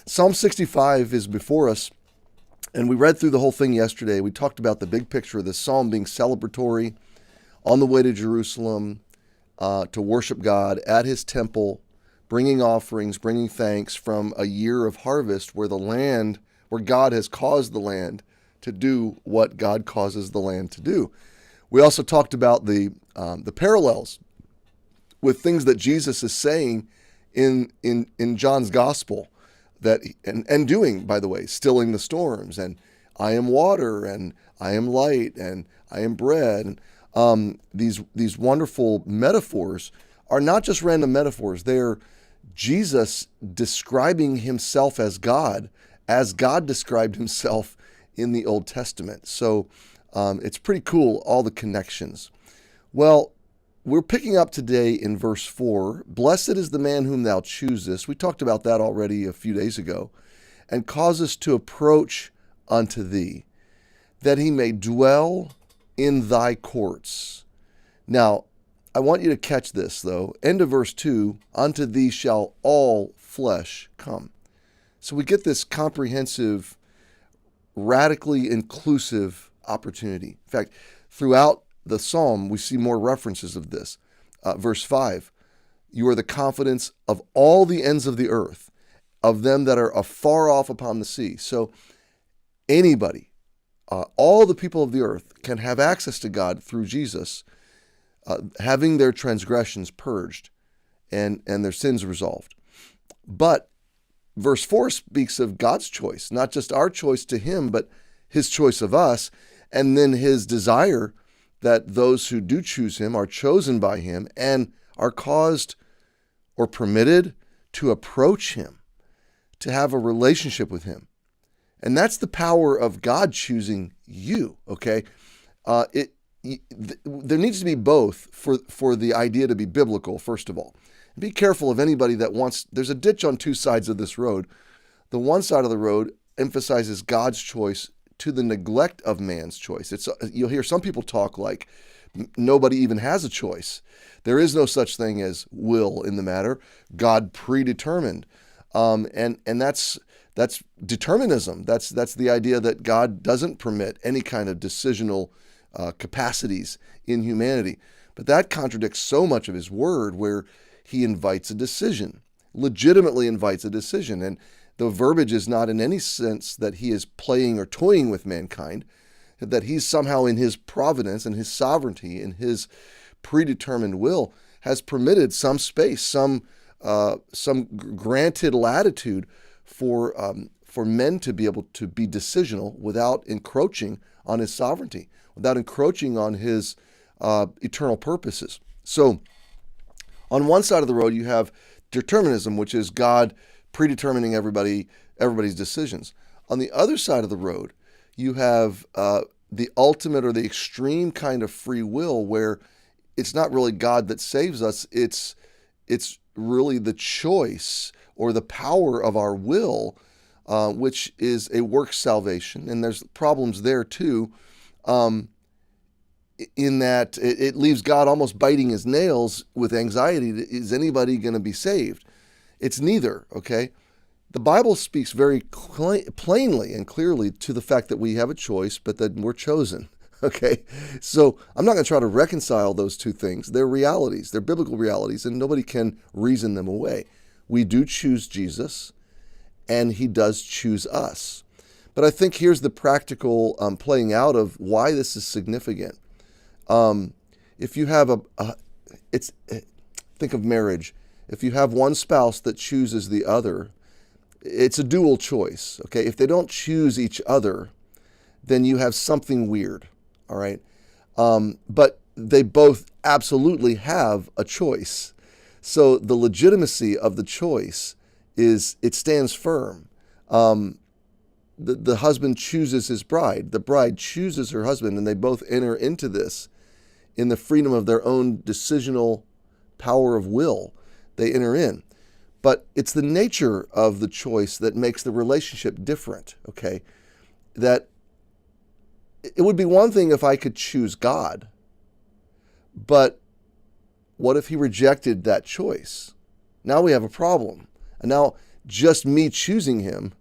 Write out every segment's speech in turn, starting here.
Psalm 65 is before us, and we read through the whole thing yesterday. We talked about the big picture of the psalm being celebratory, on the way to Jerusalem to worship God at his temple, bringing offerings, bringing thanks from a year of harvest where God has caused the land to do what God causes the land to do. We also talked about the parallels with things that Jesus is saying in John's gospel, that and doing, by the way, stilling the storms, and I am water, and I am light, and I am bread. These wonderful metaphors are not just random metaphors. They're Jesus describing himself as God described himself in the Old Testament. So it's pretty cool, all the connections. Well, we're picking up today in verse 4. Blessed is the man whom thou choosest. We talked about that already a few days ago. And causest to approach unto thee, that he may dwell in thy courts. Now, I want you to catch this, though. End of verse 2, unto thee shall all flesh come. So we get this comprehensive, radically inclusive opportunity. In fact, throughout the psalm, we see more references of this. Verse 5, you are the confidence of all the ends of the earth, of them that are afar off upon the sea. So anybody, all the people of the earth can have access to God through Jesus, having their transgressions purged and their sins resolved. But verse 4 speaks of God's choice, not just our choice to him, but his choice of us, and then his desire that those who do choose him are chosen by him and are caused or permitted to approach him, to have a relationship with him. And that's the power of God choosing you, okay? There needs to be both for the idea to be biblical, first of all. Be careful of anybody that wants, there's a ditch on two sides of this road. The one side of the road emphasizes God's choice to the neglect of man's choice. You'll hear some people talk like nobody even has a choice. There is no such thing as will in the matter. God predetermined. And that's determinism. That's the idea that God doesn't permit any kind of decisional capacities in humanity. But that contradicts so much of his word, where he invites a decision, legitimately invites a decision. And the verbiage is not in any sense that he is playing or toying with mankind, that he's somehow in his providence and his sovereignty and his predetermined will has permitted some space, some granted latitude for men to be able to be decisional without encroaching on his sovereignty, without encroaching on his eternal purposes. So on one side of the road, you have determinism, which is God predetermining everybody's decisions. On the other side of the road, you have the ultimate or the extreme kind of free will, where it's not really God that saves us. It's really the choice or the power of our will, which is a work salvation. And there's problems there too, in that it leaves God almost biting his nails with anxiety. Is anybody going to be saved? It's neither, okay? The Bible speaks very plainly and clearly to the fact that we have a choice, but that we're chosen, okay? So I'm not going to try to reconcile those two things. They're realities. They're biblical realities, and nobody can reason them away. We do choose Jesus, and he does choose us. But I think here's the practical playing out of why this is significant. If you have think of marriage. If you have one spouse that chooses the other, it's a dual choice, okay? If they don't choose each other, then you have something weird, all right? But they both absolutely have a choice. So the legitimacy of the choice it stands firm. The husband chooses his bride. The bride chooses her husband, and they both enter into this in the freedom of their own decisional power of will. They enter in. But it's the nature of the choice that makes the relationship different, okay? That it would be one thing if I could choose God, but what if he rejected that choice? Now we have a problem. And now just me choosing him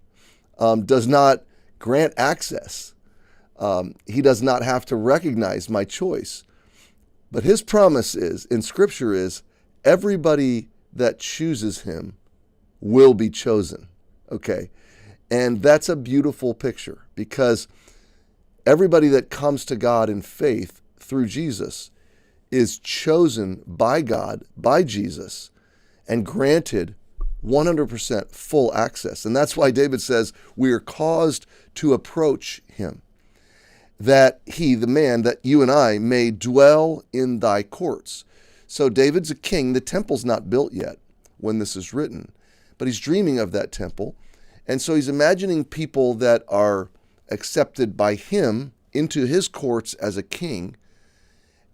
does not grant access. He does not have to recognize my choice. But his promise is, in Scripture, is everybody that chooses him will be chosen. Okay? And that's a beautiful picture, because everybody that comes to God in faith through Jesus is chosen by God, by Jesus, and granted 100% full access. And that's why David says we are caused to approach him, that he, the man, that you and I may dwell in thy courts. So David's a king. The temple's not built yet when this is written, but he's dreaming of that temple. And so he's imagining people that are accepted by him into his courts as a king.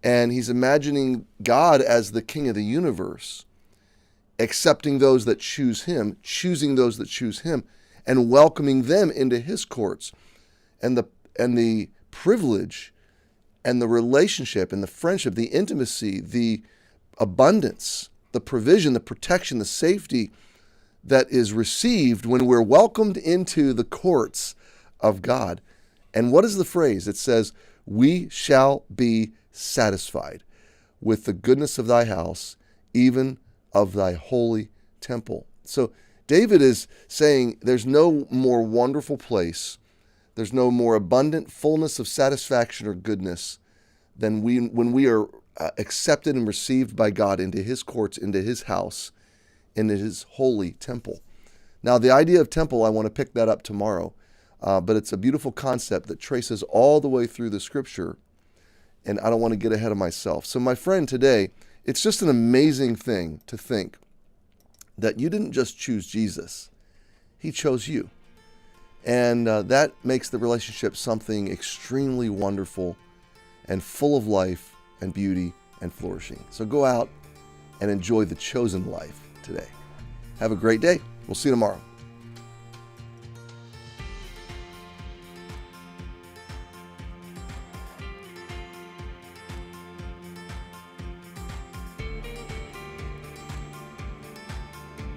And he's imagining God as the king of the universe, accepting those that choose him, choosing those that choose him, and welcoming them into his courts. And the privilege and the relationship and the friendship, the intimacy, the abundance, the provision, the protection, the safety that is received when we're welcomed into the courts of God. And what is the phrase? It says, we shall be satisfied with the goodness of thy house, even of thy holy temple. So David is saying there's no more wonderful place, there's no more abundant fullness of satisfaction or goodness than when we are accepted and received by God into his courts, into his house, into his holy temple. Now, the idea of temple, I want to pick that up tomorrow, but it's a beautiful concept that traces all the way through the Scripture, and I don't want to get ahead of myself. So my friend, today, it's just an amazing thing to think that you didn't just choose Jesus, he chose you. And that makes the relationship something extremely wonderful and full of life and beauty and flourishing. So go out and enjoy the chosen life today. Have a great day. We'll see you tomorrow.